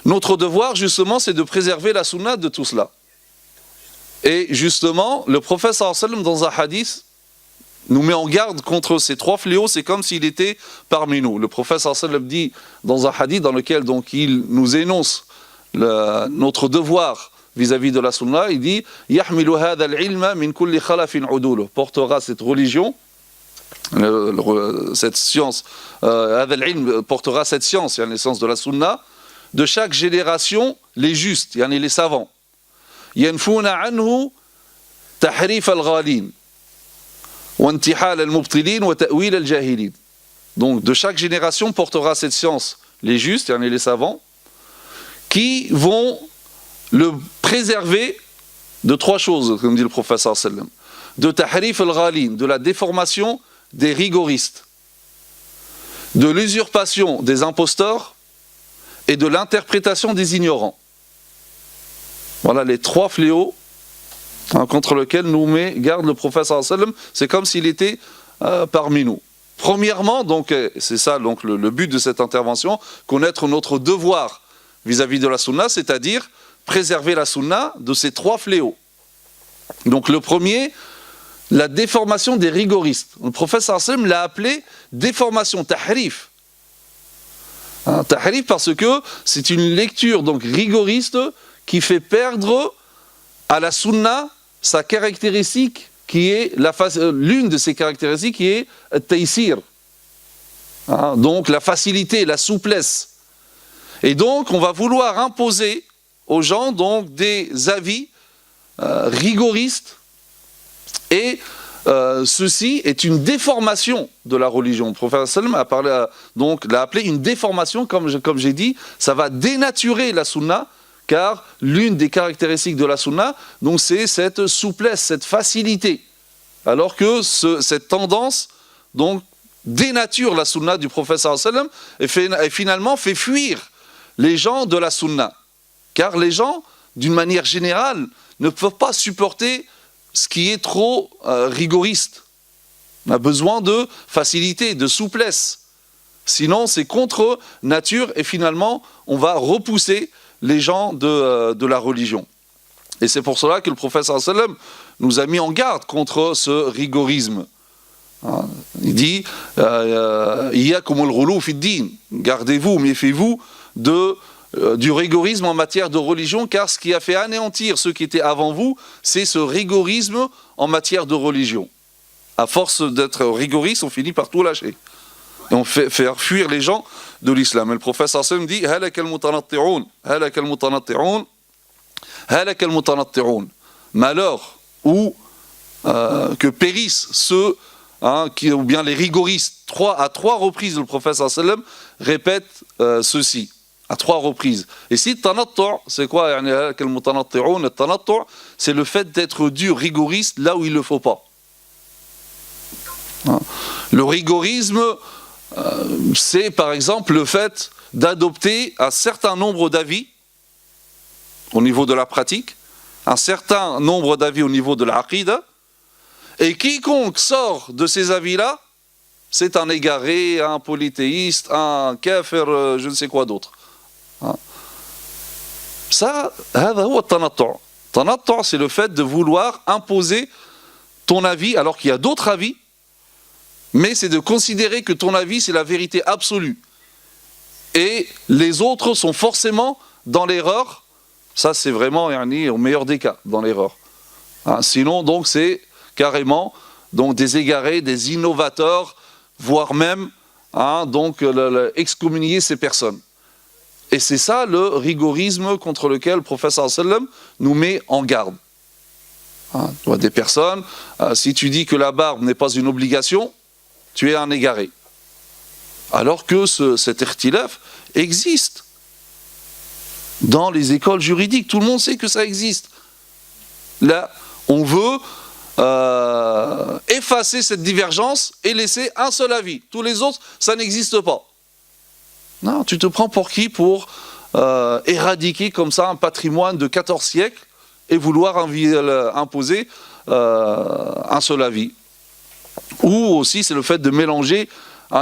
Notre devoir, justement, c'est de préserver la sunna de tout cela. Et justement, le prophète sallallahu alayhi wa sallam, dans un hadith, nous met en garde contre ces trois fléaux, c'est comme s'il était parmi nous. Le prophète sallallahu alayhi wa sallam dit dans un hadith dans lequel donc, il nous énonce notre devoir vis-à-vis de la sunna, il dit « Yahmilu hadha al-ilma min kulli khalafin udulu » portera cette religion, cette science, hadha al-ilm portera cette science, il y a l'essence de la sunna, de chaque génération, les justes, il y en a les savants. Yanfuna anhu tahrif al-ghalin wa intihal al-mubtilin wa ta'wil al-jahilin. Donc de chaque génération portera cette science les justes, il y en a les savants, qui vont le préserver de trois choses, comme dit le prophète sallallahu alayhi wa sallam. De tahrif al-ghalin, de la déformation des rigoristes, de l'usurpation des imposteurs et de l'interprétation des ignorants. Voilà les trois fléaux contre lesquels nous met garde le prophète sallallahu alayhi wa sallam. C'est comme s'il était parmi nous. Premièrement, donc, c'est ça donc, le but de cette intervention, connaître notre devoir vis-à-vis de la sunna, c'est-à-dire préserver la sunna de ces trois fléaux. Donc le premier, la déformation des rigoristes. Le prophète sallallahu alayhi wa sallam l'a appelé déformation, tahrif. Tahrif parce que c'est une lecture donc rigoriste qui fait perdre à la sunna sa caractéristique qui est l'une de ses caractéristiques qui est taysir. Donc la facilité, la souplesse. Et donc on va vouloir imposer aux gens donc des avis rigoristes et ceci est une déformation de la religion. Le prophète sallam a parlé, donc l'a appelé une déformation, comme j'ai dit, ça va dénaturer la sunna, car l'une des caractéristiques de la sunna, donc c'est cette souplesse, cette facilité, alors que cette tendance donc dénature la sunna du prophète sallallahu alayhi wa sallam et finalement fait fuir les gens de la sunna, car les gens, d'une manière générale, ne peuvent pas supporter ce qui est trop rigoriste. On a besoin de facilité, de souplesse. Sinon, c'est contre nature et finalement, on va repousser les gens de la religion. Et c'est pour cela que le prophète sallallahu alayhi wa sallam nous a mis en garde contre ce rigorisme. Il dit Iyyakumul ghulu fid din, gardez-vous, méfiez-vous du rigorisme en matière de religion, car ce qui a fait anéantir ceux qui étaient avant vous, c'est ce rigorisme en matière de religion. À force d'être rigoriste, on finit par tout lâcher. Et on fait faire fuir les gens de l'islam. Et le prophète sallallahu alayhi wa sallam dit halakal mutanatti'un, halakal mutanatti'un, halakal mutanatti'un. Malheur ou que périssent ceux ou bien les rigoristes. À trois reprises, le prophète sallallahu alayhi wa sallam répète ceci. À trois reprises. Et si tanattu', c'est quoi? Le tanattu', c'est le fait d'être dur, rigoriste, là où il ne le faut pas. Le rigorisme, c'est par exemple le fait d'adopter un certain nombre d'avis au niveau de la pratique, un certain nombre d'avis au niveau de l'aqida, et quiconque sort de ces avis-là, c'est un égaré, un polythéiste, un kafir, je ne sais quoi d'autre. Ça, tanattu', c'est le fait de vouloir imposer ton avis alors qu'il y a d'autres avis, mais c'est de considérer que ton avis c'est la vérité absolue et les autres sont forcément dans l'erreur. Ça c'est vraiment au meilleur des cas dans l'erreur. Sinon donc c'est carrément donc des égarés, des innovateurs, voire même donc excommunier ces personnes. Et c'est ça le rigorisme contre lequel le prophète sallallahu alayhi wa sallam nous met en garde. Des personnes, si tu dis que la barbe n'est pas une obligation, tu es un égaré. Alors que cet ikhtilaf existe dans les écoles juridiques. Tout le monde sait que ça existe. Là, on veut effacer cette divergence et laisser un seul avis. Tous les autres, ça n'existe pas. Non, tu te prends pour qui pour éradiquer comme ça un patrimoine de 14 siècles et vouloir imposer un seul avis. Ou aussi c'est le fait de mélanger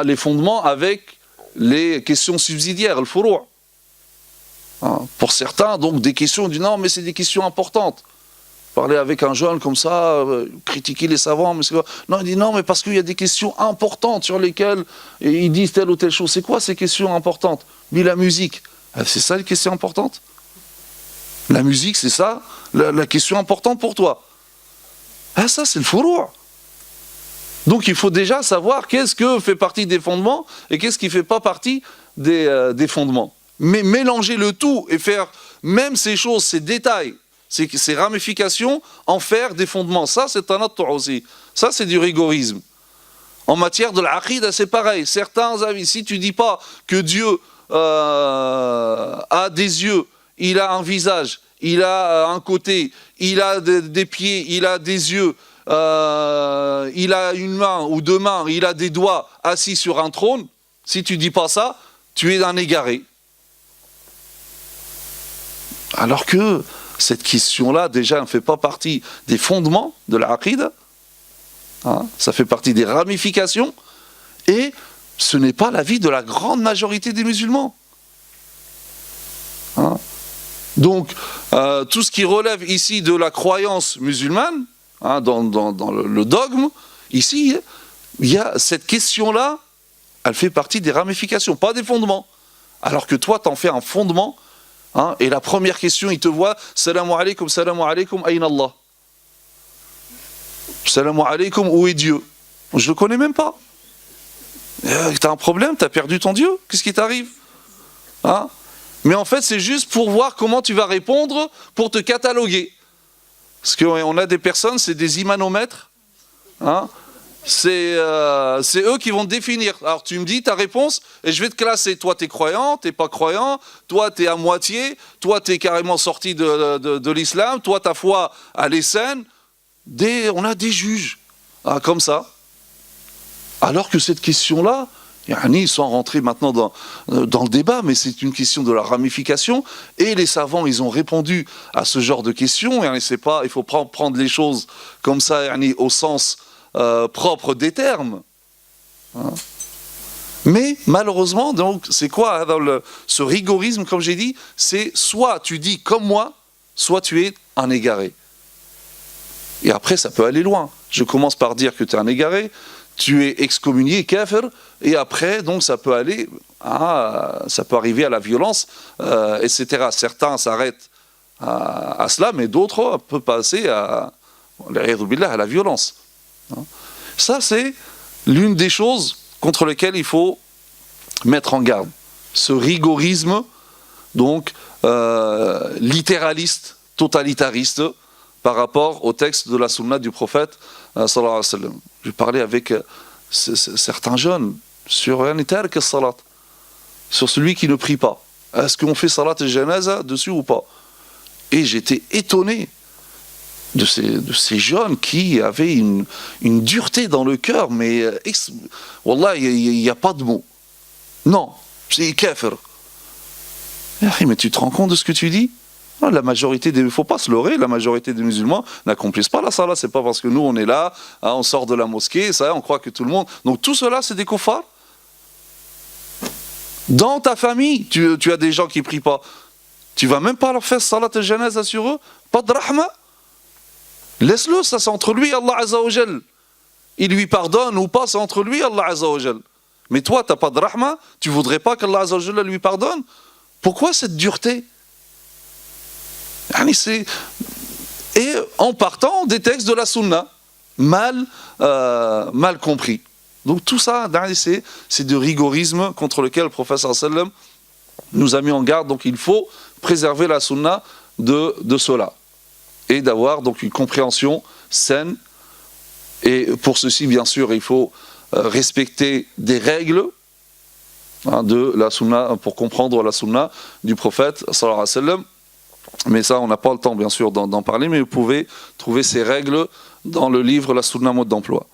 les fondements avec les questions subsidiaires, le furu'. Hein. Pour certains, donc, des questions, on dit non, mais c'est des questions importantes. Parler avec un jeune comme ça, critiquer les savants, mais c'est quoi? Non, il dit non, mais parce qu'il y a des questions importantes sur lesquelles ils disent telle ou telle chose. C'est quoi ces questions importantes? Mais la musique, c'est ça les questions importantes? La musique, c'est ça la question importante pour toi? Ah, ça, c'est le furu'. Donc il faut déjà savoir qu'est-ce que fait partie des fondements et qu'est-ce qui ne fait pas partie des fondements. Mais mélanger le tout et faire même ces choses, ces détails, ces ramifications, en faire des fondements. Ça, c'est un attu' aussi. Ça, c'est du rigorisme. En matière de l'aqida, c'est pareil. Certains avis, si tu ne dis pas que Dieu a des yeux, il a un visage, il a un côté, il a des pieds, il a des yeux, il a une main ou deux mains, il a des doigts assis sur un trône, si tu ne dis pas ça, tu es un égaré. Alors que cette question-là, déjà, ne fait pas partie des fondements de l'aqida. Hein, ça fait partie des ramifications. Et ce n'est pas l'avis de la grande majorité des musulmans. Hein, donc, tout ce qui relève ici de la croyance musulmane, hein, dans le dogme, ici, il y a cette question-là, elle fait partie des ramifications, pas des fondements. Alors que toi, tu en fais un fondement. Hein, et la première question, il te voit, salam alaykum, ayna Allah. Salam alaykum, où est Dieu? Je ne le connais même pas. T'as un problème, t'as perdu ton Dieu, qu'est-ce qui t'arrive? Hein? Mais en fait, c'est juste pour voir comment tu vas répondre, pour te cataloguer. Parce qu'on a des personnes, c'est des imanomètres. Hein? C'est eux qui vont te définir. Alors tu me dis ta réponse et je vais te classer. Toi t'es croyant, t'es pas croyant, toi t'es à moitié, toi t'es carrément sorti de l'islam, toi ta foi elle est saine. On a des juges comme ça. Alors que cette question-là, ils sont rentrés maintenant dans le débat, mais c'est une question de la ramification. Et les savants, ils ont répondu à ce genre de questions. Et il ne faut pas prendre les choses comme ça au sens propre des termes. Hein. Mais malheureusement, donc, c'est quoi ce rigorisme, comme j'ai dit, c'est soit tu dis comme moi, soit tu es un égaré. Et après, ça peut aller loin. Je commence par dire que tu es un égaré, tu es excommunié, kafir, et après, donc, ça peut aller, ça peut arriver à la violence, etc. Certains s'arrêtent à cela, mais d'autres peuvent passer à la violence. Ça, c'est l'une des choses contre lesquelles il faut mettre en garde. Ce rigorisme, donc, littéraliste, totalitariste, par rapport au texte de la sunna du prophète, sallallahu alayhi wa sallam. Je parlais avec certains jeunes sur celui qui ne prie pas. Est-ce qu'on fait salat al-janaza dessus ou pas? Et j'étais étonné de ces jeunes qui avaient une dureté dans le cœur, mais wallah, il n'y a pas de mots. Non, c'est kafir. Mais tu te rends compte de ce que tu dis? La majorité il ne faut pas se leurrer, la majorité des musulmans n'accomplissent pas la salat. C'est pas parce que nous on est là, on sort de la mosquée, ça, on croit que tout le monde. Donc tout cela, c'est des kuffars. Dans ta famille, tu as des gens qui ne prient pas. Tu vas même pas leur faire salat al-janaza sur eux? Pas de rahma? Laisse-le, ça c'est entre lui et Allah Azza wa Jal. Il lui pardonne ou pas, c'est entre lui et Allah Azza wa Jal. Mais toi, tu n'as pas de rahma, tu ne voudrais pas qu'Allah Azza wa Jal lui pardonne? Pourquoi cette dureté? Et en partant des textes de la sunna, mal compris. Donc tout ça, c'est du rigorisme contre lequel le prophète sallam nous a mis en garde. Donc il faut préserver la sunna de cela. Et d'avoir donc une compréhension saine. Et pour ceci, bien sûr, il faut respecter des règles de la sunna, pour comprendre la sunna du prophète sallallahu alayhi wa sallam. Mais ça, on n'a pas le temps, bien sûr, d'en parler, mais vous pouvez trouver ces règles dans le livre La Sunna mode d'emploi.